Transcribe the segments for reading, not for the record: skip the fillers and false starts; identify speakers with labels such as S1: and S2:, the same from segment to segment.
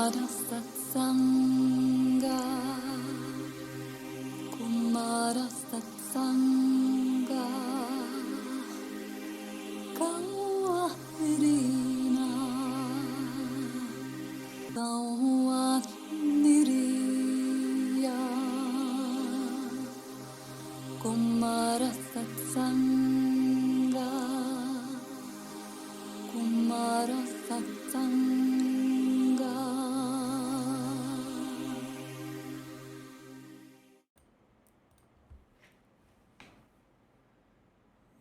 S1: Kumarasatsaṅga, Kumarasatsaṅga, Kauahirina, Kauahiriya, Kumarasatsaṅga, Kumarasatsaṅga.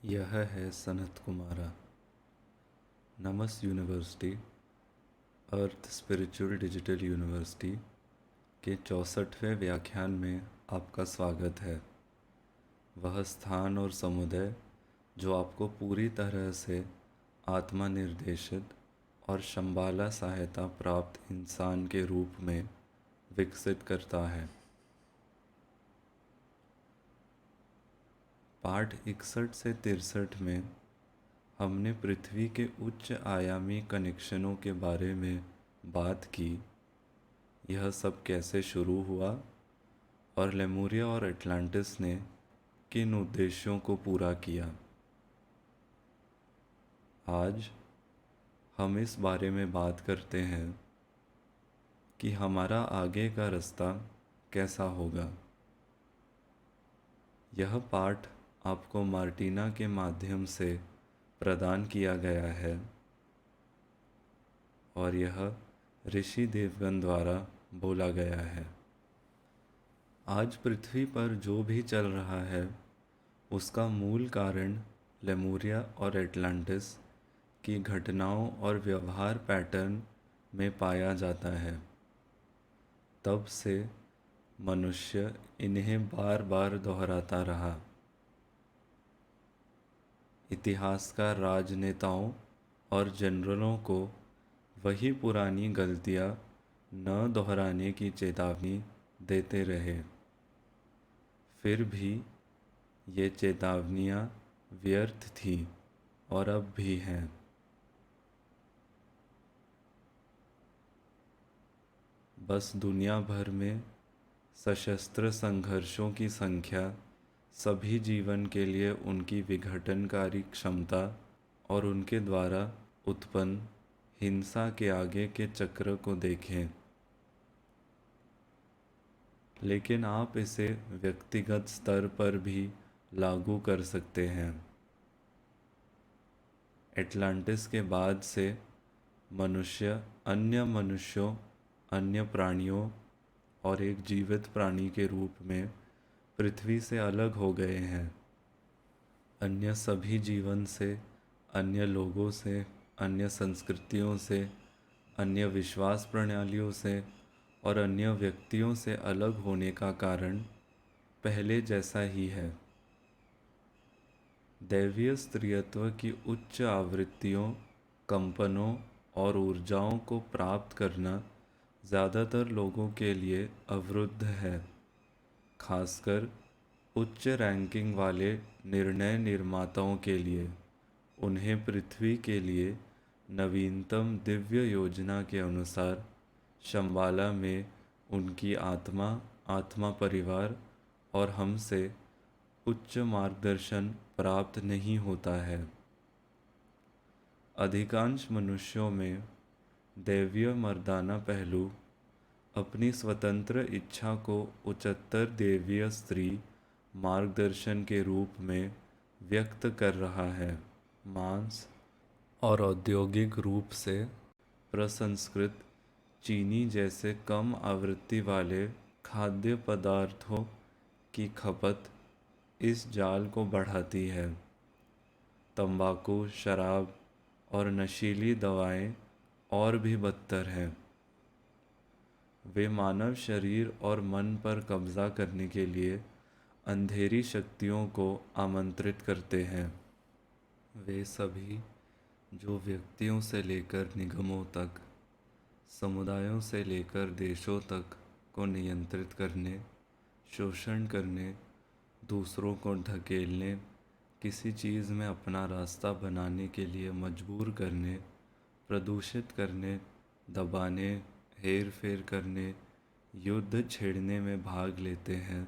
S2: यह है सनत कुमारा। नमस यूनिवर्सिटी, अर्थ स्पिरिचुअल डिजिटल यूनिवर्सिटी के 64वें व्याख्यान में आपका स्वागत है। वह स्थान और समुदाय जो आपको पूरी तरह से आत्मा निर्देशित और शंबाला सहायता प्राप्त इंसान के रूप में विकसित करता है। पाठ 61 से 63 में हमने पृथ्वी के उच्च आयामी कनेक्शनों के बारे में बात की। यह सब कैसे शुरू हुआ और लेमुरिया और एटलांटिस ने किन उद्देश्यों को पूरा किया। आज हम इस बारे में बात करते हैं कि हमारा आगे का रास्ता कैसा होगा। यह पाठ आपको मार्टिना के माध्यम से प्रदान किया गया है और यह ऋषि देवगन द्वारा बोला गया है। आज पृथ्वी पर जो भी चल रहा है उसका मूल कारण लेमुरिया और एटलांटिस की घटनाओं और व्यवहार पैटर्न में पाया जाता है। तब से मनुष्य इन्हें बार बार दोहराता रहा। इतिहासकार राजनेताओं और जनरलों को वही पुरानी गलतियां न दोहराने की चेतावनी देते रहे। फिर भी ये चेतावनियां व्यर्थ थीं और अब भी हैं। बस दुनिया भर में सशस्त्र संघर्षों की संख्या सभी जीवन के लिए उनकी विघटनकारी क्षमता और उनके द्वारा उत्पन्न हिंसा के आगे के चक्र को देखें। लेकिन आप इसे व्यक्तिगत स्तर पर भी लागू कर सकते हैं। एटलांटिस के बाद से मनुष्य अन्य मनुष्यों, अन्य प्राणियों और एक जीवित प्राणी के रूप में पृथ्वी से अलग हो गए हैं। अन्य सभी जीवन से, अन्य लोगों से, अन्य संस्कृतियों से, अन्य विश्वास प्रणालियों से और अन्य व्यक्तियों से अलग होने का कारण पहले जैसा ही है। दैवीय स्त्रीत्व की उच्च आवृत्तियों, कंपनों और ऊर्जाओं को प्राप्त करना ज़्यादातर लोगों के लिए अवरुद्ध है, खासकर उच्च रैंकिंग वाले निर्णय निर्माताओं के लिए। उन्हें पृथ्वी के लिए नवीनतम दिव्य योजना के अनुसार शंबाला में उनकी आत्मा, आत्मा परिवार और हमसे उच्च मार्गदर्शन प्राप्त नहीं होता है। अधिकांश मनुष्यों में दैवीय मर्दाना पहलू अपनी स्वतंत्र इच्छा को उच्चतर दैवीय स्त्री मार्गदर्शन के रूप में व्यक्त कर रहा है। मांस और औद्योगिक रूप से प्रसंस्कृत चीनी जैसे कम आवृत्ति वाले खाद्य पदार्थों की खपत इस जाल को बढ़ाती है। तंबाकू, शराब और नशीली दवाएं और भी बदतर हैं। वे मानव शरीर और मन पर कब्जा करने के लिए अंधेरी शक्तियों को आमंत्रित करते हैं। वे सभी जो व्यक्तियों से लेकर निगमों तक, समुदायों से लेकर देशों तक को नियंत्रित करने, शोषण करने, दूसरों को धकेलने, किसी चीज़ में अपना रास्ता बनाने के लिए मजबूर करने, प्रदूषित करने, दबाने, हेर फेर करने, युद्ध छेड़ने में भाग लेते हैं।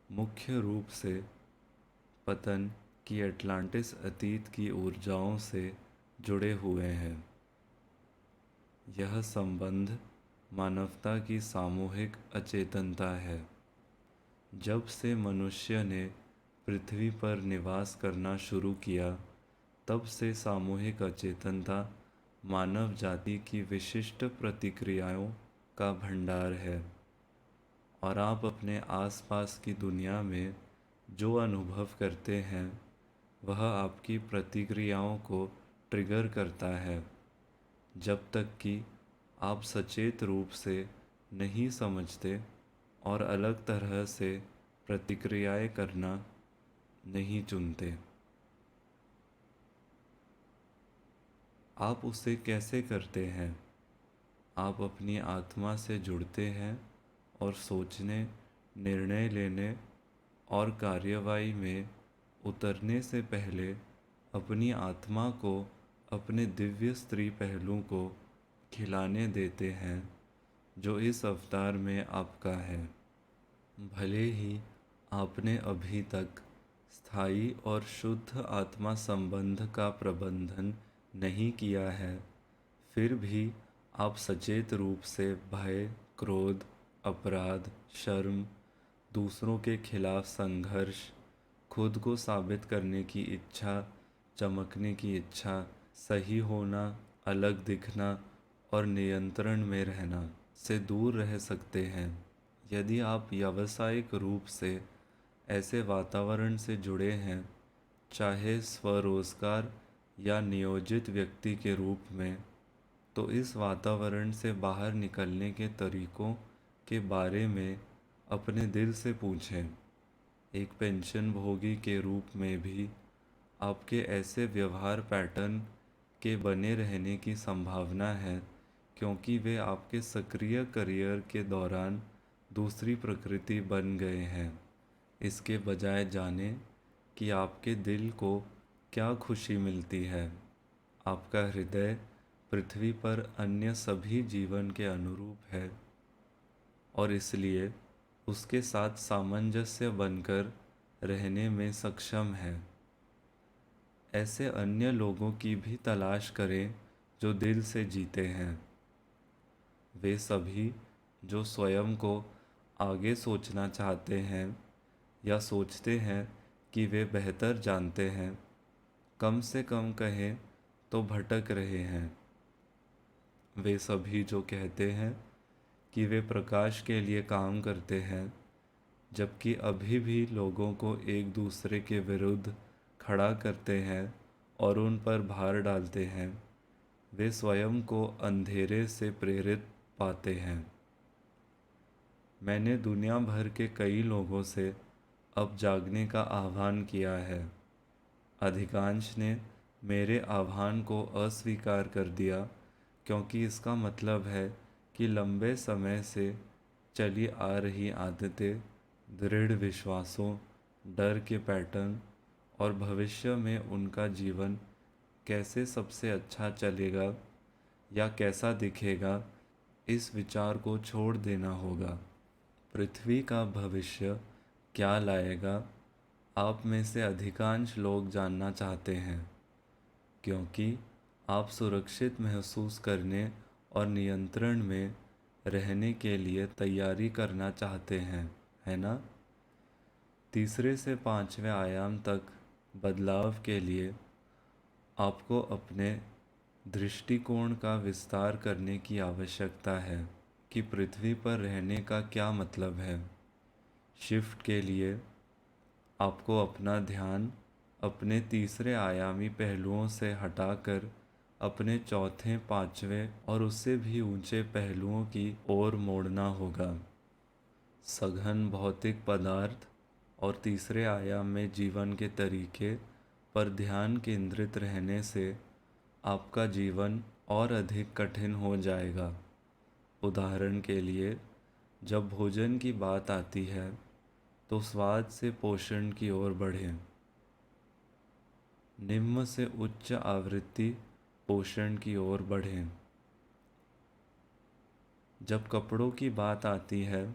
S2: मुख्य रूप से पतन की अटलांटिस अतीत की ऊर्जाओं से जुड़े हुए हैं। यह संबंध मानवता की सामूहिक अचेतनता है। जब से मनुष्य ने पृथ्वी पर निवास करना शुरू किया, तब से सामूहिक अचेतनता मानव जाति की विशिष्ट प्रतिक्रियाओं का भंडार है। और आप अपने आसपास की दुनिया में जो अनुभव करते हैं, वह आपकी प्रतिक्रियाओं को ट्रिगर करता है, जब तक कि आप सचेत रूप से नहीं समझते और अलग तरह से प्रतिक्रियाएं करना नहीं चुनते। आप उसे कैसे करते हैं? आप अपनी आत्मा से जुड़ते हैं और सोचने, निर्णय लेने और कार्यवाही में उतरने से पहले अपनी आत्मा को अपने दिव्य स्त्री पहलू को खिलाने देते हैं, जो इस अवतार में आपका है। भले ही आपने अभी तक स्थायी और शुद्ध आत्मा संबंध का प्रबंधन नहीं किया है, फिर भी आप सचेत रूप से भय, क्रोध, अपराध, शर्म, दूसरों के खिलाफ संघर्ष, खुद को साबित करने की इच्छा, चमकने की इच्छा, सही होना, अलग दिखना और नियंत्रण में रहना से दूर रह सकते हैं। यदि आप व्यावसायिक रूप से ऐसे वातावरण से जुड़े हैं, चाहे स्वरोजगार या नियोजित व्यक्ति के रूप में, तो इस वातावरण से बाहर निकलने के तरीकों के बारे में अपने दिल से पूछें। एक पेंशन भोगी के रूप में भी आपके ऐसे व्यवहार पैटर्न के बने रहने की संभावना है, क्योंकि वे आपके सक्रिय करियर के दौरान दूसरी प्रकृति बन गए हैं। इसके बजाय जानें कि आपके दिल को क्या खुशी मिलती है। आपका हृदय पृथ्वी पर अन्य सभी जीवन के अनुरूप है और इसलिए उसके साथ सामंजस्य बनकर रहने में सक्षम है। ऐसे अन्य लोगों की भी तलाश करें जो दिल से जीते हैं। वे सभी जो स्वयं को आगे सोचना चाहते हैं या सोचते हैं कि वे बेहतर जानते हैं, कम से कम कहें तो भटक रहे हैं। वे सभी जो कहते हैं कि वे प्रकाश के लिए काम करते हैं, जबकि अभी भी लोगों को एक दूसरे के विरुद्ध खड़ा करते हैं और उन पर भार डालते हैं, वे स्वयं को अंधेरे से प्रेरित पाते हैं। मैंने दुनिया भर के कई लोगों से अब जागने का आह्वान किया है। अधिकांश ने मेरे आह्वान को अस्वीकार कर दिया, क्योंकि इसका मतलब है कि लंबे समय से चली आ रही आदतें, दृढ़ विश्वासों, डर के पैटर्न और भविष्य में उनका जीवन कैसे सबसे अच्छा चलेगा या कैसा दिखेगा, इस विचार को छोड़ देना होगा। पृथ्वी का भविष्य क्या लाएगा, आप में से अधिकांश लोग जानना चाहते हैं, क्योंकि आप सुरक्षित महसूस करने और नियंत्रण में रहने के लिए तैयारी करना चाहते हैं, है ना? तीसरे से पांचवें आयाम तक बदलाव के लिए आपको अपने दृष्टिकोण का विस्तार करने की आवश्यकता है कि पृथ्वी पर रहने का क्या मतलब है। शिफ्ट के लिए आपको अपना ध्यान अपने तीसरे आयामी पहलुओं से हटाकर अपने चौथे, पांचवें और उससे भी ऊंचे पहलुओं की ओर मोड़ना होगा। सघन भौतिक पदार्थ और तीसरे आयाम में जीवन के तरीके पर ध्यान केंद्रित रहने से आपका जीवन और अधिक कठिन हो जाएगा। उदाहरण के लिए, जब भोजन की बात आती है, तो स्वाद से पोषण की ओर बढ़ें। निम्न से उच्च आवृत्ति पोषण की ओर बढ़ें। जब कपड़ों की बात आती है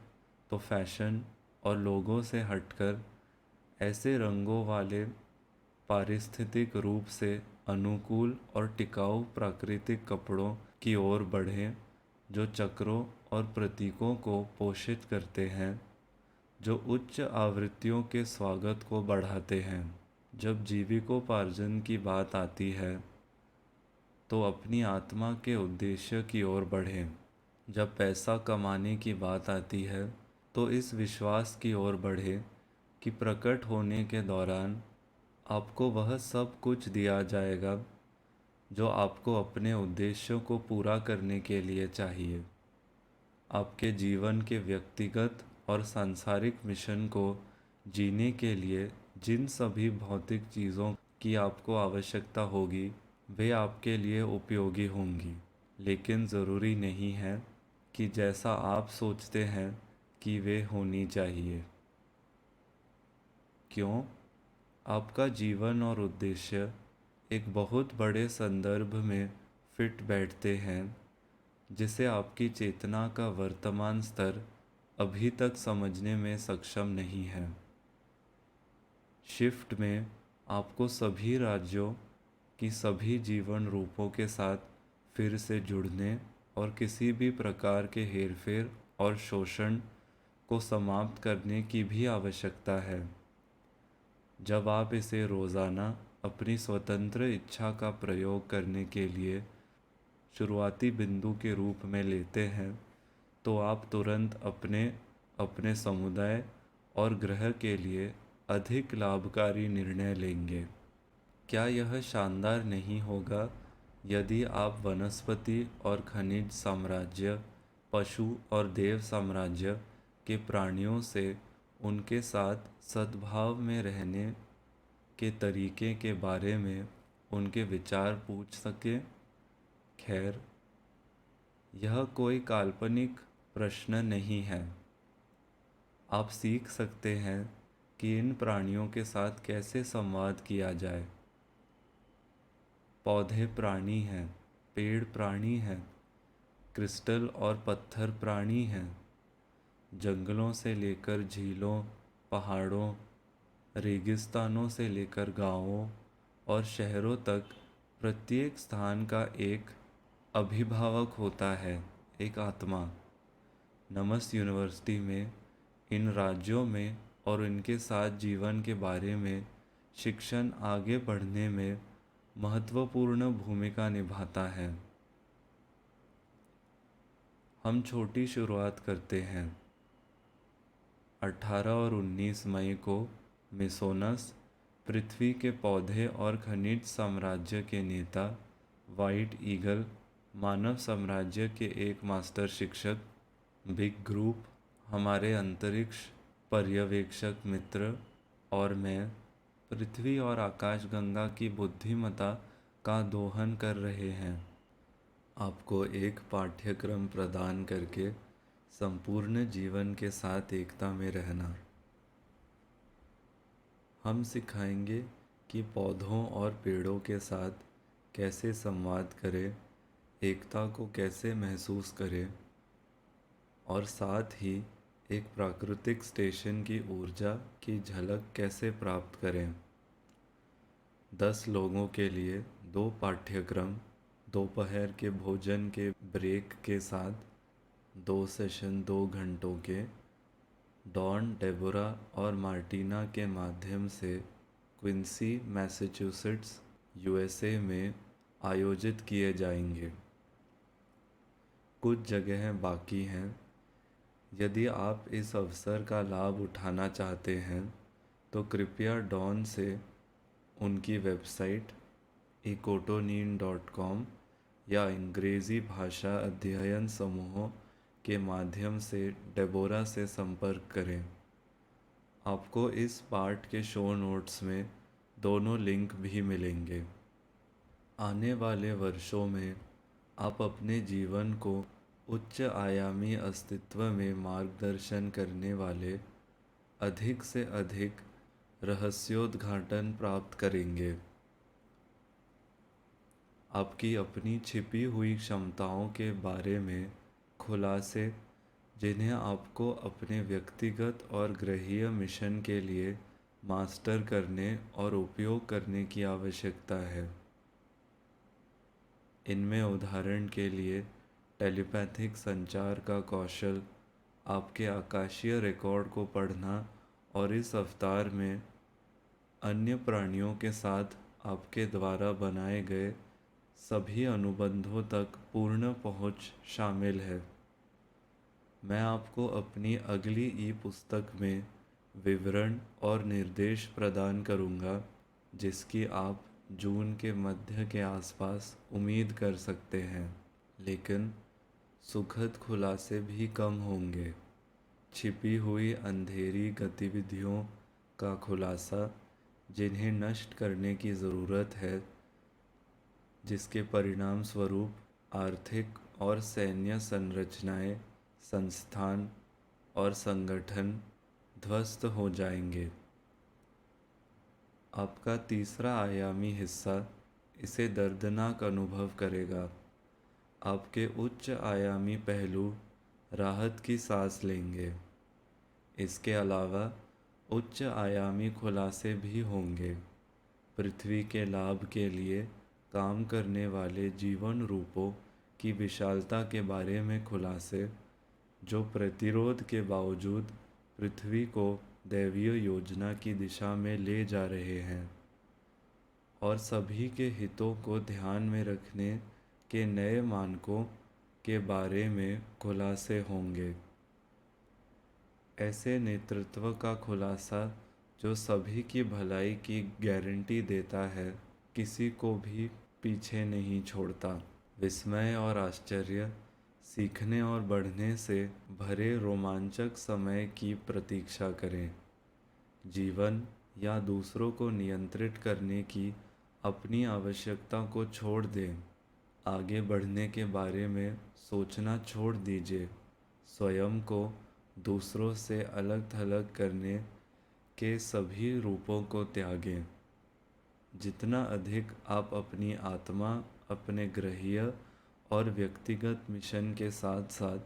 S2: तो फैशन और लोगों से हटकर ऐसे रंगों वाले पारिस्थितिक रूप से अनुकूल और टिकाऊ प्राकृतिक कपड़ों की ओर बढ़ें जो चक्रों और प्रतीकों को पोषित करते हैं, जो उच्च आवृत्तियों के स्वागत को बढ़ाते हैं। जब जीविकोपार्जन की बात आती है तो अपनी आत्मा के उद्देश्य की ओर बढ़ें। जब पैसा कमाने की बात आती है तो इस विश्वास की ओर बढ़ें कि प्रकट होने के दौरान आपको वह सब कुछ दिया जाएगा जो आपको अपने उद्देश्यों को पूरा करने के लिए चाहिए। आपके जीवन के व्यक्तिगत और सांसारिक मिशन को जीने के लिए जिन सभी भौतिक चीज़ों की आपको आवश्यकता होगी वे आपके लिए उपयोगी होंगी, लेकिन ज़रूरी नहीं है कि जैसा आप सोचते हैं कि वे होनी चाहिए। क्यों? आपका जीवन और उद्देश्य एक बहुत बड़े संदर्भ में फिट बैठते हैं जिसे आपकी चेतना का वर्तमान स्तर अभी तक समझने में सक्षम नहीं है। शिफ्ट में आपको सभी राज्यों की सभी जीवन रूपों के साथ फिर से जुड़ने और किसी भी प्रकार के हेरफेर और शोषण को समाप्त करने की भी आवश्यकता है। जब आप इसे रोज़ाना अपनी स्वतंत्र इच्छा का प्रयोग करने के लिए शुरुआती बिंदु के रूप में लेते हैं तो आप तुरंत अपने अपने समुदाय और ग्रह के लिए अधिक लाभकारी निर्णय लेंगे। क्या यह शानदार नहीं होगा यदि आप वनस्पति और खनिज साम्राज्य, पशु और देव साम्राज्य के प्राणियों से उनके साथ सद्भाव में रहने के तरीके के बारे में उनके विचार पूछ सकें? खैर, यह कोई काल्पनिक प्रश्न नहीं है। आप सीख सकते हैं कि इन प्राणियों के साथ कैसे संवाद किया जाए। पौधे प्राणी हैं, पेड़ प्राणी हैं, क्रिस्टल और पत्थर प्राणी हैं। जंगलों से लेकर झीलों, पहाड़ों, रेगिस्तानों से लेकर गांवों और शहरों तक प्रत्येक स्थान का एक अभिभावक होता है, एक आत्मा। नमस यूनिवर्सिटी में इन राज्यों में और इनके साथ जीवन के बारे में शिक्षण आगे बढ़ने में महत्वपूर्ण भूमिका निभाता है। हम छोटी शुरुआत करते हैं। 18 और 19 मई को मिसोनस, पृथ्वी के पौधे और खनिज साम्राज्य के नेता, वाइट ईगल, मानव साम्राज्य के एक मास्टर शिक्षक, बिग ग्रुप, हमारे अंतरिक्ष पर्यवेक्षक मित्र और मैं पृथ्वी और आकाशगंगा की बुद्धिमत्ता का दोहन कर रहे हैं, आपको एक पाठ्यक्रम प्रदान करके संपूर्ण जीवन के साथ एकता में रहना। हम सिखाएंगे कि पौधों और पेड़ों के साथ कैसे संवाद करें, एकता को कैसे महसूस करें और साथ ही एक प्राकृतिक स्टेशन की ऊर्जा की झलक कैसे प्राप्त करें। 10 लोगों के लिए 2 पाठ्यक्रम, दोपहर के भोजन के ब्रेक के साथ 2 सेशन 2 घंटों के डॉन, डेबोरा और मार्टिना के माध्यम से क्विंसी, मैसाचुसेट्स, यूएसए में आयोजित किए जाएंगे। कुछ जगहें बाकी हैं। यदि आप इस अवसर का लाभ उठाना चाहते हैं तो कृपया डॉन से उनकी वेबसाइट ecotonine.com या अंग्रेज़ी भाषा अध्ययन समूहों के माध्यम से डेबोरा से संपर्क करें। आपको इस पाठ के शो नोट्स में दोनों लिंक भी मिलेंगे। आने वाले वर्षों में आप अपने जीवन को उच्च आयामी अस्तित्व में मार्गदर्शन करने वाले अधिक से अधिक रहस्योद्घाटन प्राप्त करेंगे। आपकी अपनी छिपी हुई क्षमताओं के बारे में खुलासे जिन्हें आपको अपने व्यक्तिगत और गृहीय मिशन के लिए मास्टर करने और उपयोग करने की आवश्यकता है। इनमें उदाहरण के लिए टेलीपैथिक संचार का कौशल, आपके आकाशीय रिकॉर्ड को पढ़ना और इस अवतार में अन्य प्राणियों के साथ आपके द्वारा बनाए गए सभी अनुबंधों तक पूर्ण पहुंच शामिल है। मैं आपको अपनी अगली ई पुस्तक में विवरण और निर्देश प्रदान करूंगा, जिसकी आप जून के मध्य के आसपास उम्मीद कर सकते हैं। लेकिन सुखद खुलासे भी कम होंगे। छिपी हुई अंधेरी गतिविधियों का खुलासा जिन्हें नष्ट करने की ज़रूरत है, जिसके परिणाम स्वरूप आर्थिक और सैन्य संरचनाएं, संस्थान और संगठन ध्वस्त हो जाएंगे। आपका तीसरा आयामी हिस्सा इसे दर्दनाक अनुभव करेगा। आपके उच्च आयामी पहलू राहत की सांस लेंगे। इसके अलावा उच्च आयामी खुलासे भी होंगे। पृथ्वी के लाभ के लिए काम करने वाले जीवन रूपों की विशालता के बारे में खुलासे, जो प्रतिरोध के बावजूद पृथ्वी को दैवीय योजना की दिशा में ले जा रहे हैं, और सभी के हितों को ध्यान में रखने के नए मानकों के बारे में खुलासे होंगे। ऐसे नेतृत्व का खुलासा जो सभी की भलाई की गारंटी देता है, किसी को भी पीछे नहीं छोड़ता। विस्मय और आश्चर्य, सीखने और बढ़ने से भरे रोमांचक समय की प्रतीक्षा करें। जीवन या दूसरों को नियंत्रित करने की अपनी आवश्यकता को छोड़ दें। आगे बढ़ने के बारे में सोचना छोड़ दीजिए। स्वयं को दूसरों से अलग थलग करने के सभी रूपों को त्यागें। जितना अधिक आप अपनी आत्मा, अपने गृहीय और व्यक्तिगत मिशन के साथ साथ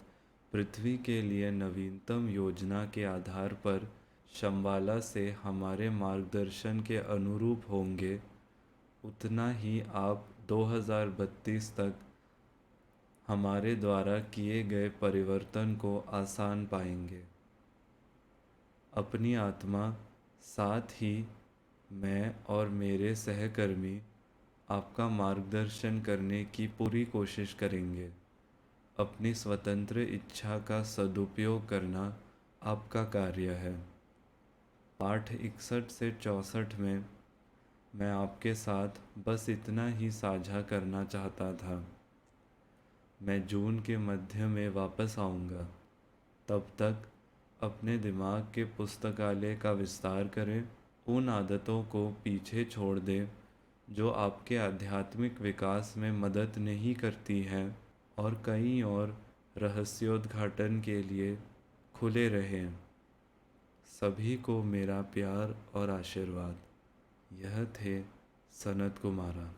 S2: पृथ्वी के लिए नवीनतम योजना के आधार पर शंबाला से हमारे मार्गदर्शन के अनुरूप होंगे, उतना ही आप 2032 तक हमारे द्वारा किए गए परिवर्तन को आसान पाएंगे। अपनी आत्मा, साथ ही मैं और मेरे सहकर्मी आपका मार्गदर्शन करने की पूरी कोशिश करेंगे। अपनी स्वतंत्र इच्छा का सदुपयोग करना आपका कार्य है। पाठ 61 से 64 में मैं आपके साथ बस इतना ही साझा करना चाहता था। मैं जून के मध्य में वापस आऊँगा। तब तक अपने दिमाग के पुस्तकालय का विस्तार करें। उन आदतों को पीछे छोड़ दें जो आपके आध्यात्मिक विकास में मदद नहीं करती हैं, और कई और रहस्योद्घाटन के लिए खुले रहें। सभी को मेरा प्यार और आशीर्वाद। यह थे Sanat Kumara.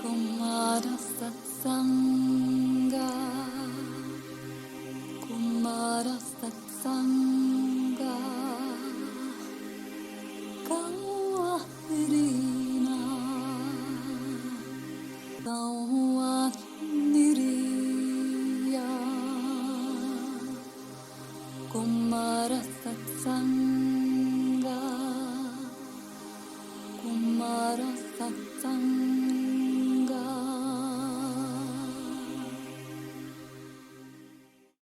S1: Kumara Satsanga, Kumara Satsanga, Kawahrina, Kawahniriya, Kumara Satsanga.